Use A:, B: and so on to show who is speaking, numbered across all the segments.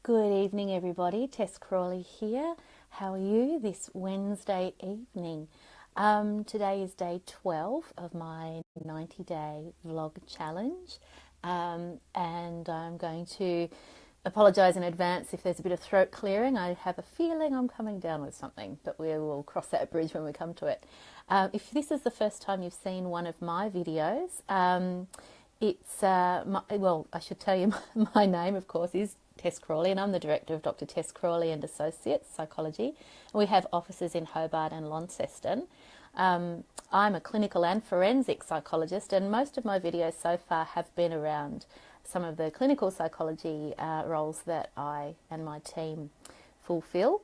A: Good evening, everybody. Tess Crawley here. How are you this Wednesday evening? Today is day 12 of my 90-day vlog challenge, and I'm going to apologise in advance if there's a bit of throat clearing. I have a feeling I'm coming down with something, but we will cross that bridge when we come to it. If this is the first time you've seen one of my videos, I should tell you my name, of course, is Tess Crawley, and I'm the director of Dr. Tess Crawley and Associates Psychology. We have offices in Hobart and Launceston. I'm a clinical and forensic psychologist, and most of my videos so far have been around some of the clinical psychology roles that I and my team fulfill,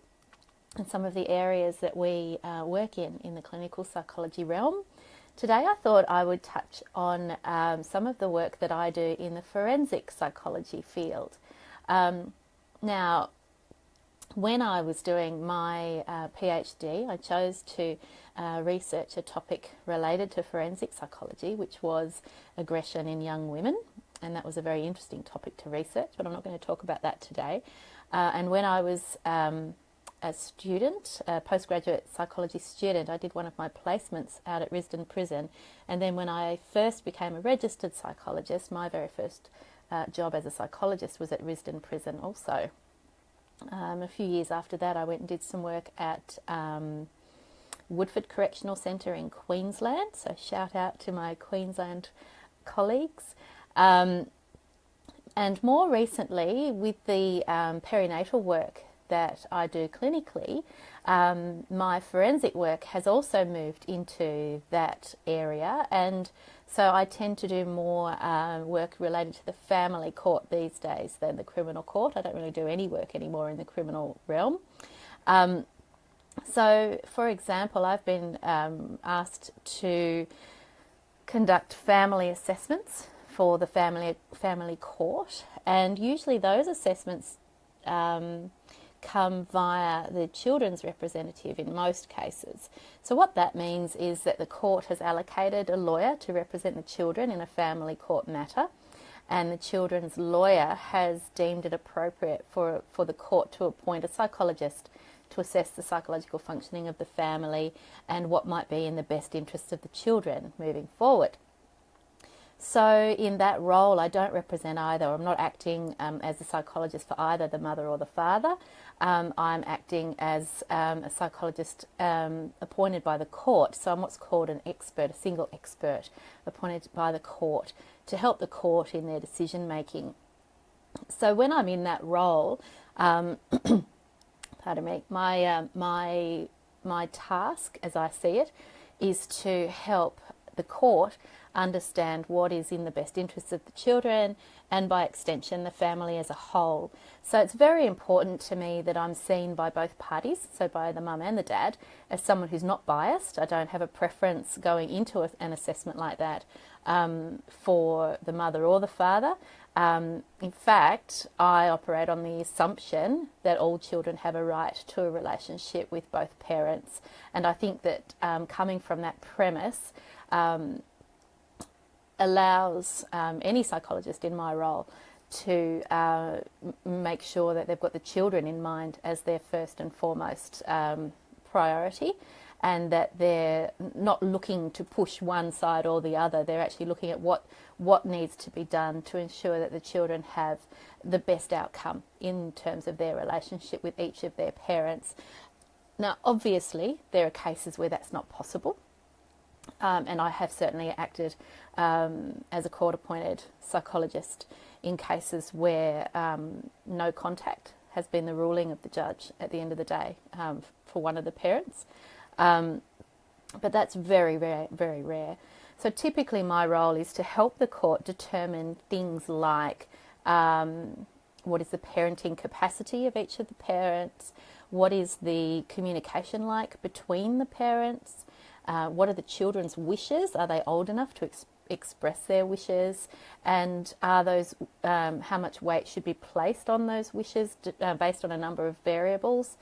A: and some of the areas that we work in the clinical psychology realm. Today I thought I would touch on some of the work that I do in the forensic psychology field. Now, when I was doing my PhD, I chose to research a topic related to forensic psychology, which was aggression in young women, and that was a very interesting topic to research, but I'm not going to talk about that today. And when I was a student, a postgraduate psychology student, I did one of my placements out at Risdon Prison, and then when I first became a registered psychologist, my very first job as a psychologist was at Risdon Prison also. A few years after that, I went and did some work at Woodford Correctional Centre in Queensland, so shout out to my Queensland colleagues. And more recently, with the perinatal work that I do clinically, my forensic work has also moved into that area, and so I tend to do more work related to the family court these days than the criminal court. I don't really do any work anymore in the criminal realm. So, for example, I've been asked to conduct family assessments for the family court, and usually those assessments come via the children's representative in most cases. So what that means is that the court has allocated a lawyer to represent the children in a family court matter, and the children's lawyer has deemed it appropriate for the court to appoint a psychologist to assess the psychological functioning of the family and what might be in the best interest of the children moving forward. So in that role, I don't represent either. I'm not acting as a psychologist for either the mother or the father. I'm acting as a psychologist appointed by the court. So I'm what's called an expert, a single expert appointed by the court to help the court in their decision making. So when I'm in that role, pardon me, my task, as I see it, is to help the court understand what is in the best interests of the children and by extension the family as a whole. So it's very important to me that I'm seen by both parties, so by the mum and the dad, as someone who's not biased. I don't have a preference going into an assessment like that for the mother or the father. In fact, I operate on the assumption that all children have a right to a relationship with both parents, and I think that coming from that premise allows any psychologist in my role to make sure that they've got the children in mind as their first and foremost priority, and that they're not looking to push one side or the other. They're actually looking at what needs to be done to ensure that the children have the best outcome in terms of their relationship with each of their parents. Now, obviously, there are cases where that's not possible. And I have certainly acted as a court-appointed psychologist in cases where no contact has been the ruling of the judge at the end of the day for one of the parents. But that's very, very, very rare. So typically my role is to help the court determine things like what is the parenting capacity of each of the parents, what is the communication like between the parents, what are the children's wishes? Are they old enough to express their wishes? And are those how much weight should be placed on those wishes based on a number of variables?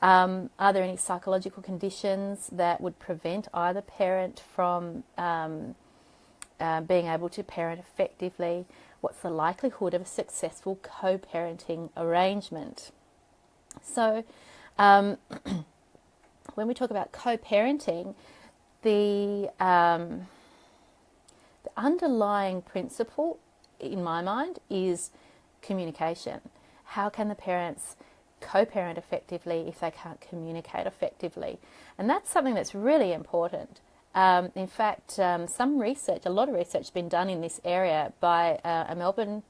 A: Are there any psychological conditions that would prevent either parent from being able to parent effectively? what's the likelihood of a successful co-parenting arrangement. So when we talk about co-parenting, the underlying principle in my mind is communication. How can the parents co-parent effectively if they can't communicate effectively? And that's something that's really important. In fact, some research, a lot of research has been done in this area by a Melbourne,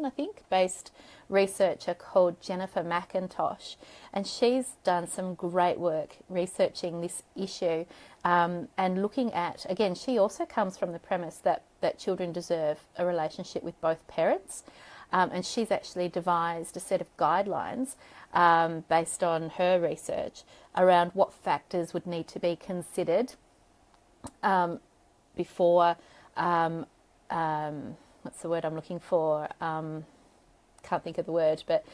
A: I think, based researcher called Jennifer McIntosh, and she's done some great work researching this issue and looking at, again, she also comes from the premise that children deserve a relationship with both parents, and she's actually devised a set of guidelines based on her research around what factors would need to be considered before, what's the word I'm looking for? Can't think of the word, but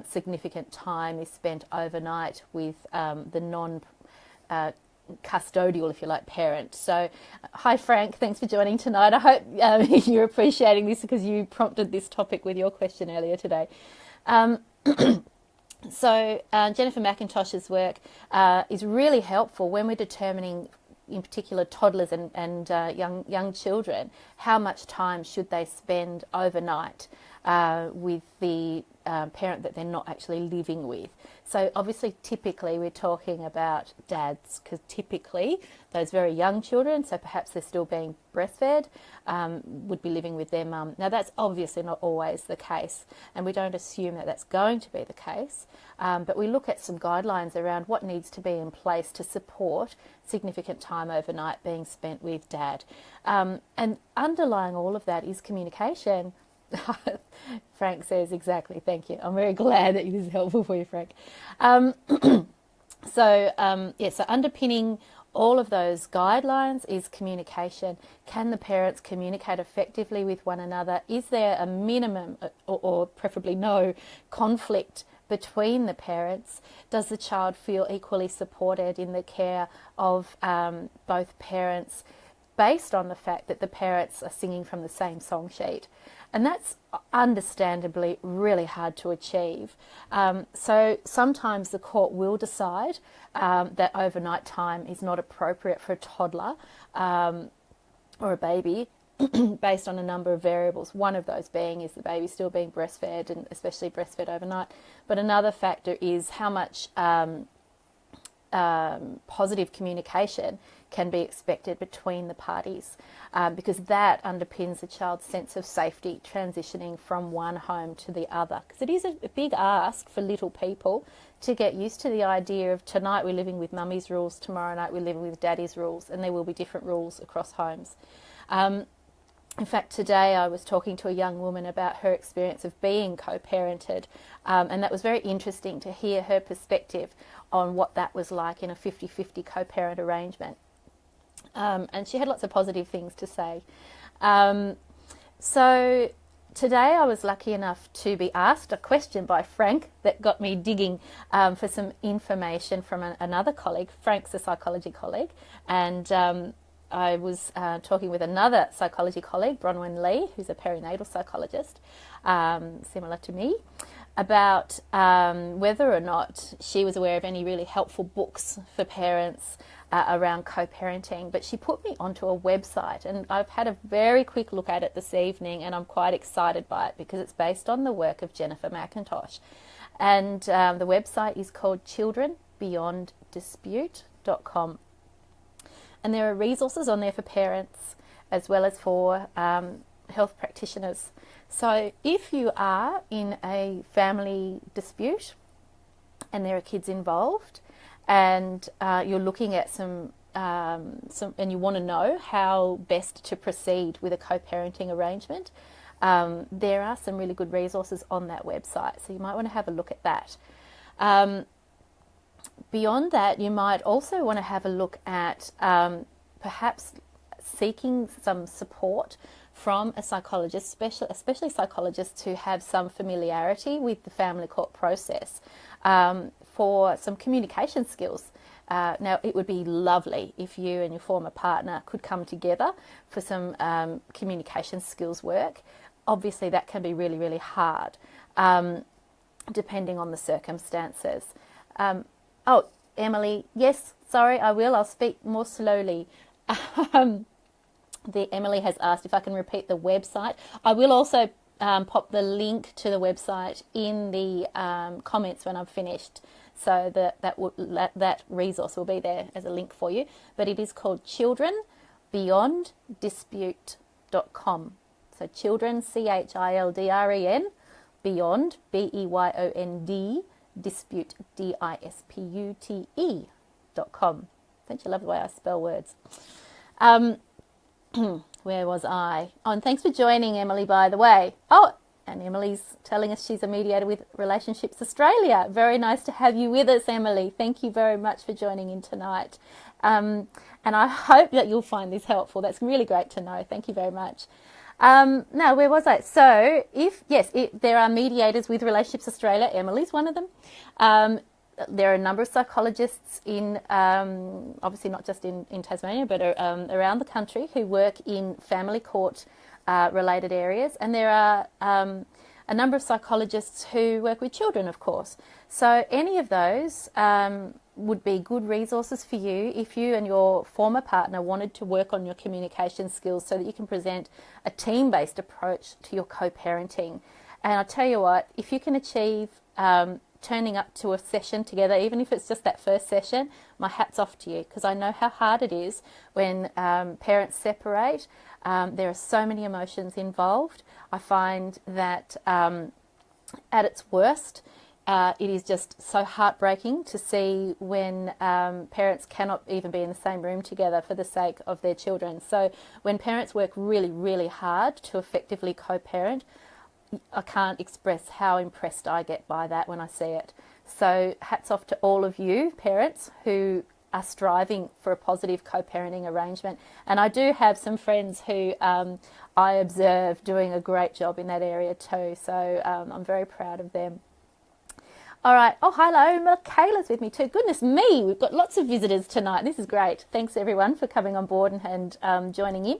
A: significant time is spent overnight with the non-custodial, if you like, parent. So, hi Frank, thanks for joining tonight. I hope you're appreciating this because you prompted this topic with your question earlier today. So Jennifer McIntosh's work is really helpful when we're determining, in particular toddlers and young children, how much time should they spend overnight with the parent that they're not actually living with. So obviously typically we're talking about dads, because typically those very young children, so perhaps they're still being breastfed, would be living with their mum. Now that's obviously not always the case, and we don't assume that that's going to be the case, but we look at some guidelines around what needs to be in place to support significant time overnight being spent with dad. And underlying all of that is communication. Frank says exactly, thank you. I'm very glad that it is helpful for you, Frank. So underpinning all of those guidelines is communication. Can the parents communicate effectively with one another? Is there a minimum or preferably no conflict between the parents? Does the child feel equally supported in the care of both parents, based on the fact that the parents are singing from the same song sheet? And that's understandably really hard to achieve. So sometimes the court will decide that overnight time is not appropriate for a toddler or a baby based on a number of variables. One of those being is the baby still being breastfed, and especially breastfed overnight. But another factor is how much positive communication can be expected between the parties, because that underpins the child's sense of safety transitioning from one home to the other. Because it is a big ask for little people to get used to the idea of tonight we're living with mummy's rules, tomorrow night we're living with daddy's rules, and there will be different rules across homes. In fact, today I was talking to a young woman about her experience of being co-parented, and that was very interesting to hear her perspective on what that was like in a 50-50 co-parent arrangement. And she had lots of positive things to say. So today I was lucky enough to be asked a question by Frank that got me digging for some information from another colleague. Frank's a psychology colleague, and I was talking with another psychology colleague, Bronwyn Lee, who's a perinatal psychologist, similar to me, about whether or not she was aware of any really helpful books for parents around co-parenting. But she put me onto a website, and I've had a very quick look at it this evening, and I'm quite excited by it because it's based on the work of Jennifer McIntosh. And the website is called childrenbeyonddispute.com. And there are resources on there for parents as well as for health practitioners. So if you are in a family dispute and there are kids involved, and you're looking at some and you want to know how best to proceed with a co-parenting arrangement, there are some really good resources on that website. So you might want to have a look at that. Beyond that, you might also want to have a look at perhaps seeking some support from a psychologist, especially psychologists who have some familiarity with the family court process, for some communication skills. Now, it would be lovely if you and your former partner could come together for some communication skills work. obviously that can be really, really hard, depending on the circumstances. Oh, Emily, yes, sorry, I will. I'll speak more slowly. Emily has asked if I can repeat the website. I will also pop the link to the website in the comments when I've finished, so that resource will be there as a link for you. But it is called childrenbeyonddispute.com. So children, CHILDREN, beyond, BEYOND, dispute, DISPUTE.com. Don't you love the way I spell words? Where was I? Oh, and thanks for joining, Emily, by the way. Oh, and Emily's telling us she's a mediator with Relationships Australia. Very nice to have you with us, Emily. Thank you very much for joining in tonight. And I hope that you'll find this helpful. That's really great to know. Thank you very much. Now, where was I? So, there are mediators with Relationships Australia. Emily's one of them. There are a number of psychologists in, obviously not just in Tasmania, but around the country who work in family court related areas. And there are a number of psychologists who work with children, of course. So any of those would be good resources for you if you and your former partner wanted to work on your communication skills so that you can present a team-based approach to your co-parenting. And I'll tell you what, if you can achieve turning up to a session together, even if it's just that first session, my hat's off to you, because I know how hard it is when parents separate. There are so many emotions involved. I find that at its worst, it is just so heartbreaking to see when parents cannot even be in the same room together for the sake of their children. So when parents work really, really hard to effectively co-parent, I can't express how impressed I get by that when I see it. So hats off to all of you parents who are striving for a positive co-parenting arrangement. And I do have some friends who I observe doing a great job in that area too. So I'm very proud of them. All right. Oh, hello. Michaela's with me too. Goodness me, we've got lots of visitors tonight. This is great. Thanks everyone for coming on board and joining in.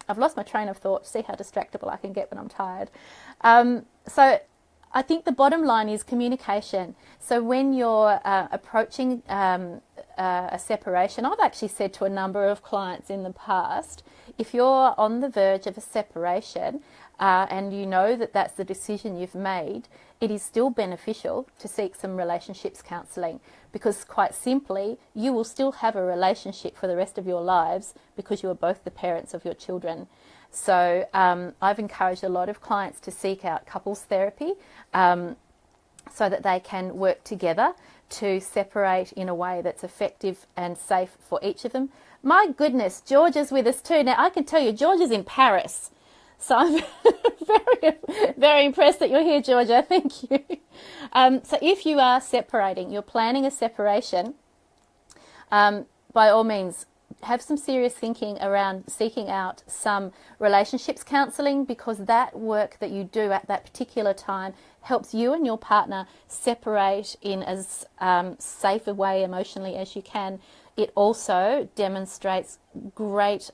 A: I've lost my train of thought. See how distractible I can get when I'm tired. So I think the bottom line is communication. So when you're approaching a separation, I've actually said to a number of clients in the past, if you're on the verge of a separation and you know that that's the decision you've made, it is still beneficial to seek some relationships counselling, because quite simply, you will still have a relationship for the rest of your lives because you are both the parents of your children. So I've encouraged a lot of clients to seek out couples therapy so that they can work together to separate in a way that's effective and safe for each of them. My goodness, George is with us too. Now, I can tell you, George is in Paris. So I'm very, very impressed that you're here, Georgia. Thank you. So if you are separating, you're planning a separation, by all means, have some serious thinking around seeking out some relationships counselling, because that work that you do at that particular time helps you and your partner separate in as safe a way emotionally as you can. It also demonstrates great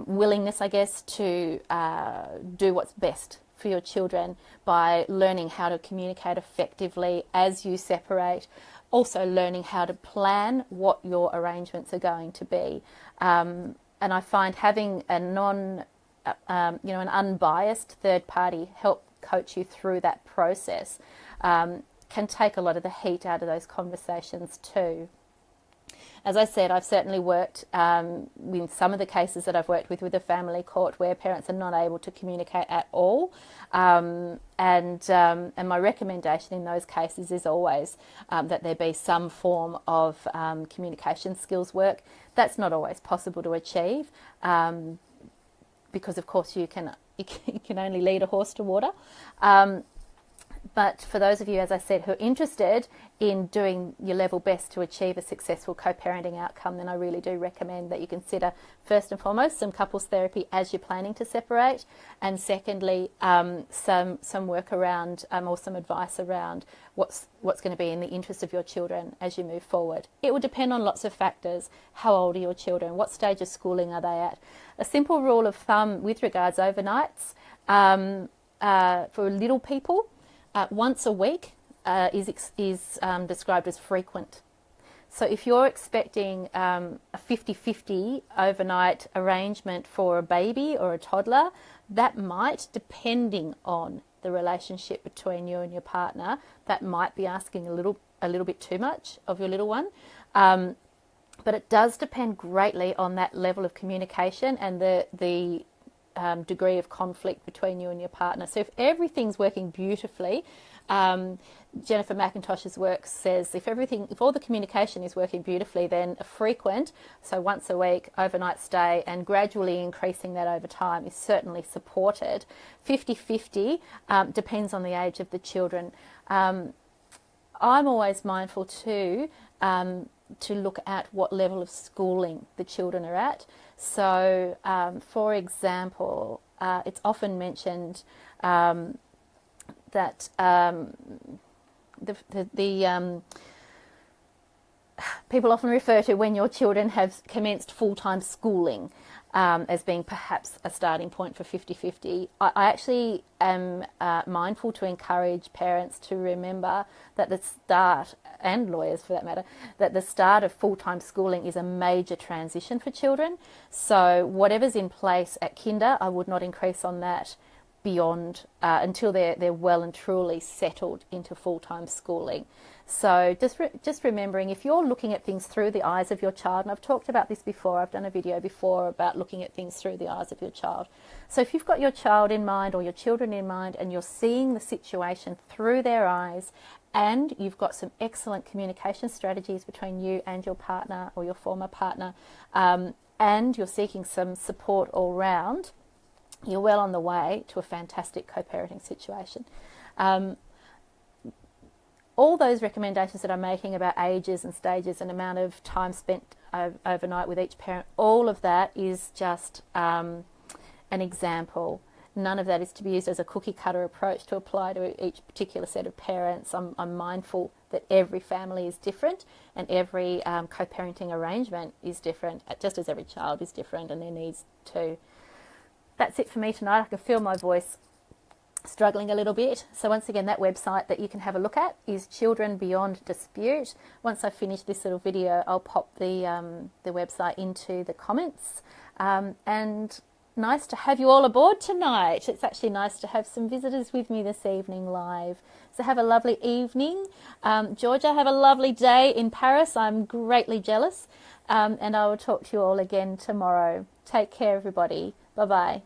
A: willingness, I guess, to do what's best for your children by learning how to communicate effectively as you separate, also learning how to plan what your arrangements are going to be. And I find having a an unbiased third party help coach you through that process can take a lot of the heat out of those conversations too. As I said, I've certainly worked in some of the cases that I've worked with a family court where parents are not able to communicate at all. And my recommendation in those cases is always that there be some form of communication skills work. That's not always possible to achieve because, of course, you can only lead a horse to water. But for those of you, as I said, who are interested in doing your level best to achieve a successful co-parenting outcome, then I really do recommend that you consider, first and foremost, some couples therapy as you're planning to separate, and secondly, some work around or some advice around what's going to be in the interest of your children as you move forward. It will depend on lots of factors. How old are your children? What stage of schooling are they at? A simple rule of thumb with regards overnights, for little people, once a week is described as frequent. So if you're expecting a 50-50 overnight arrangement for a baby or a toddler, that might, depending on the relationship between you and your partner, that might be asking a little bit too much of your little one. But it does depend greatly on that level of communication and the degree of conflict between you and your partner. So if everything's working beautifully, Jennifer McIntosh's work says if all the communication is working beautifully, then a frequent, so once a week, overnight stay, and gradually increasing that over time is certainly supported. 50-50 depends on the age of the children. I'm always mindful too to look at what level of schooling the children are at. So, for example, it's often mentioned that people often refer to when your children have commenced full-time schooling as being perhaps a starting point for 50-50. I actually am mindful to encourage parents to remember that the start, and lawyers for that matter, that the start of full-time schooling is a major transition for children. So whatever's in place at kinder, I would not increase on that beyond until they're well and truly settled into full-time schooling. So just remembering, if you're looking at things through the eyes of your child, and I've talked about this before, I've done a video before about looking at things through the eyes of your child. So if you've got your child in mind or your children in mind and you're seeing the situation through their eyes, and you've got some excellent communication strategies between you and your partner or your former partner, and you're seeking some support all round, you're well on the way to a fantastic co-parenting situation. All those recommendations that I'm making about ages and stages and amount of time spent overnight with each parent, all of that is just an example. None of that is to be used as a cookie cutter approach to apply to each particular set of parents. I'm mindful that every family is different and every co-parenting arrangement is different, just as every child is different and their needs too. That's it for me tonight. I can feel my voice struggling a little bit. So once again, that website that you can have a look at is Children Beyond Dispute. Once I finish this little video, I'll pop the website into the comments. And nice to have you all aboard tonight. It's actually nice to have some visitors with me this evening live. So have a lovely evening. Georgia, have a lovely day in Paris. I'm greatly jealous. And I will talk to you all again tomorrow. Take care, everybody. Bye-bye.